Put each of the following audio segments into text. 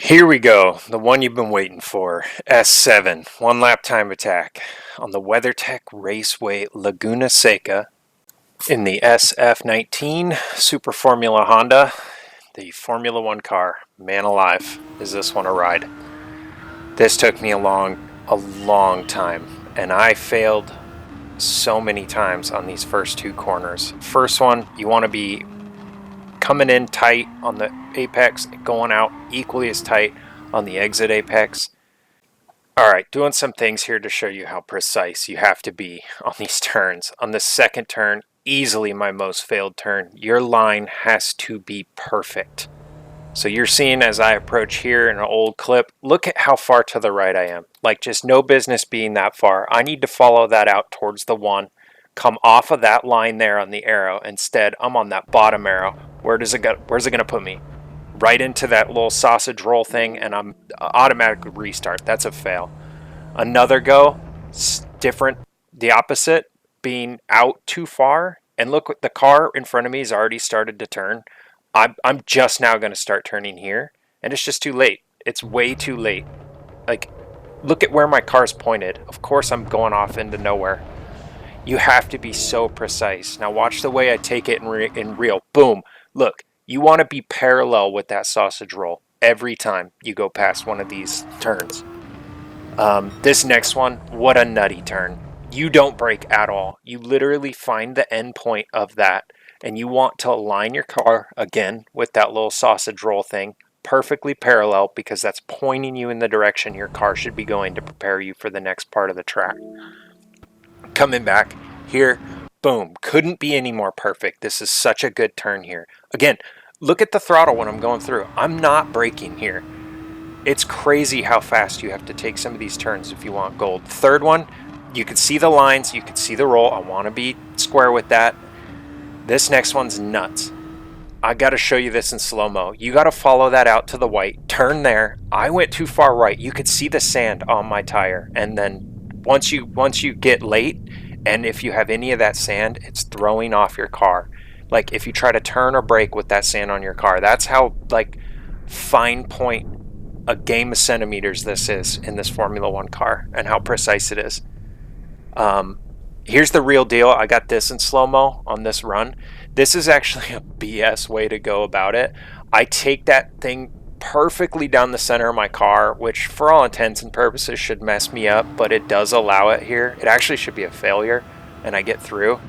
Here we go, the one you've been waiting for. S7, one lap time attack on the WeatherTech Raceway Laguna Seca in the SF19 Super Formula Honda, the Formula One car. Man alive, is this one a ride? This took me a long time, and I failed so many times on these first two corners. First one, you want to be coming in tight on the apex, going out equally as tight on the exit apex. Alright, doing some things here to show you how precise you have to be on these turns. On the second turn, easily my most failed turn, your line has to be perfect. So you're seeing as I approach here in an old clip, look at how far to the right I am. Like just no business being that far. I need to follow that out towards the one, come off of that line there on the arrow. Instead, I'm on that bottom arrow. Where's it going to put me? Right into that little sausage roll thing, and I'm automatically restart. That's a fail. Another go, different, the opposite, being out too far. And look, the car in front of me has already started to turn. I'm just now going to start turning here, and it's just too late. It's way too late. Like, look at where my car's pointed. Of course I'm going off into nowhere. You have to be so precise. Now watch the way I take it in real. Boom. Look, you want to be parallel with that sausage roll every time you go past one of these turns. This next one, what a nutty turn. You don't brake at all. You literally find the end point of that, and you want to align your car again with that little sausage roll thing perfectly parallel, because that's pointing you in the direction your car should be going to prepare you for the next part of the track. Coming back here, boom, couldn't be any more perfect. This is such a good turn here. Again, look at the throttle when I'm going through. I'm not braking here. It's crazy how fast you have to take some of these turns if you want gold. Third one, you can see the lines, you can see the roll. I want to be square with that. This next one's nuts. I got to show you this in slow-mo. You got to follow that out to the white. Turn there. I went too far right. You could see the sand on my tire. And then once you get late, and if you have any of that sand, it's throwing off your car. Like if you try to turn or brake with that sand on your car, that's how like fine point a game of centimeters this is in this Formula One car, and how precise it is. Here's the real deal. I got this in slow-mo on this run. This is actually a BS way to go about it. I take that thing perfectly down the center of my car, which for all intents and purposes should mess me up, but it does allow it here. It actually should be a failure, and I get through.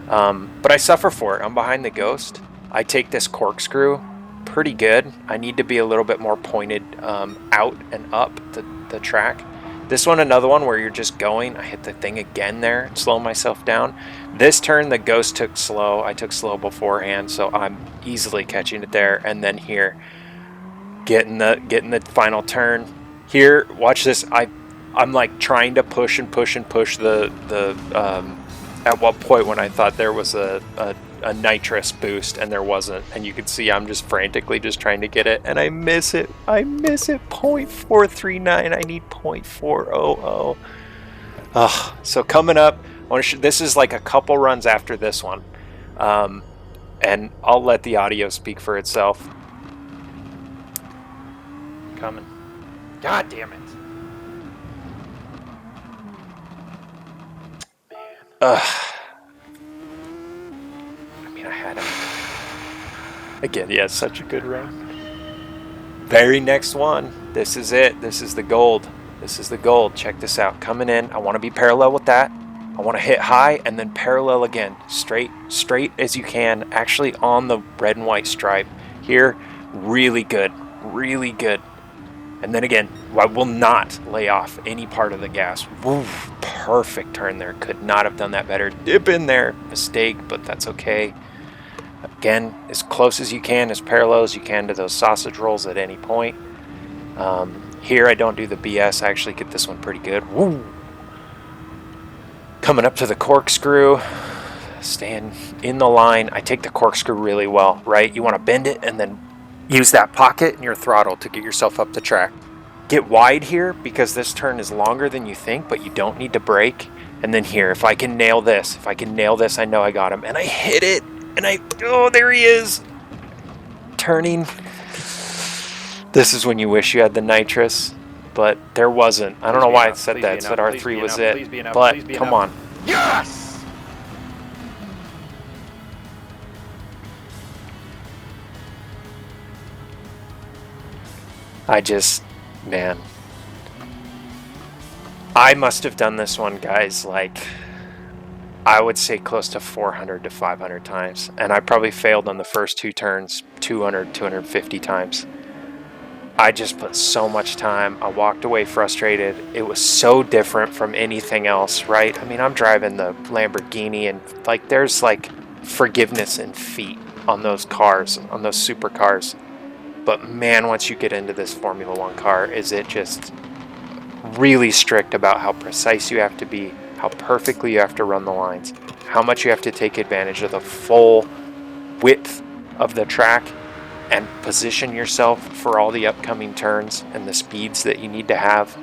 But I suffer for it. I'm behind the Ghost. I take this corkscrew pretty good. I need to be a little bit more pointed out and up the track. This one, another one where you're just going. I hit the thing again there, slow myself down. This turn, the Ghost took slow. I took slow beforehand, so I'm easily catching it there. And then here, getting the final turn. Here, watch this. I'm like trying to push the at one point when I thought there was a nitrous boost, and there wasn't, and you can see I'm just frantically just trying to get it, and I miss it 0.439. I need 0.400. So coming up, this is like a couple runs after this one, and I'll let the audio speak for itself. Coming. God damn it. I mean, I had him. Again, yeah, such a good run. Very next one. This is it. This is the gold. This is the gold. Check this out. Coming in. I want to be parallel with that. I want to hit high and then parallel again. Straight as you can. Actually on the red and white stripe. Here, really good. Really good. And then again, I will not lay off any part of the gas. Woof, perfect turn there. Could not have done that better. Dip in there. Mistake, but that's okay. Again, as close as you can, as parallel as you can to those sausage rolls at any point. Here I don't do the BS. I actually get this one pretty good. Woo! Coming up to the corkscrew. Staying in the line. I take the corkscrew really well, right? You want to bend it and then use that pocket in your throttle to get yourself up the track. Get wide here because this turn is longer than you think, but you don't need to brake. And then here, if I can nail this, I know I got him. And I hit it, and oh, there he is. Turning This is when you wish you had the nitrous, but there wasn't. I don't know why it said that. It said R3 was it. But come on. Yes! Man. I must have done this one, guys, like, I would say close to 400 to 500 times. And I probably failed on the first 2 turns 200, 250 times. I just put so much time. I walked away frustrated. It was so different from anything else, right? I mean, I'm driving the Lamborghini and like there's like forgiveness in feet on those cars, on those supercars. But man, once you get into this Formula One car, is it just really strict about how precise you have to be, how perfectly you have to run the lines, how much you have to take advantage of the full width of the track and position yourself for all the upcoming turns and the speeds that you need to have.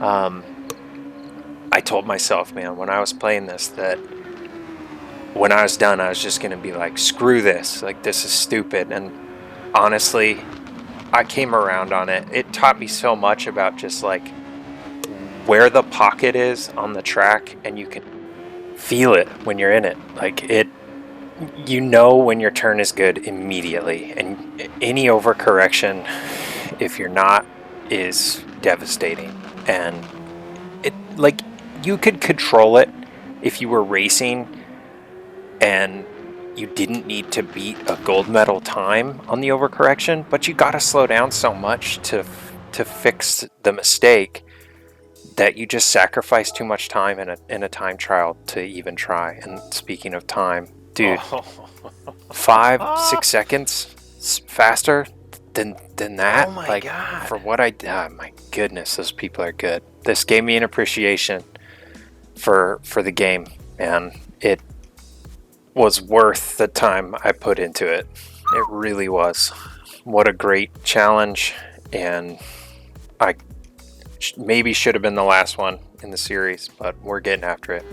I told myself, man, when I was playing this, that when I was done, I was just going to be like, screw this. Like, this is stupid. And honestly, I came around on it. It taught me so much about just like where the pocket is on the track, and you can feel it when you're in it. Like you know when your turn is good immediately, and any overcorrection, if you're not, is devastating. And it, like, you could control it if you were racing and you didn't need to beat a gold medal time on the overcorrection, but you gotta slow down so much to fix the mistake that you just sacrifice too much time in a time trial to even try. And speaking of time, dude, 5-6 seconds faster than that. Oh my like God. For what I did, oh my goodness, those people are good. This gave me an appreciation for the game, and it was worth the time I put into it. It really was. What a great challenge, and I maybe should have been the last one in the series, but we're getting after it.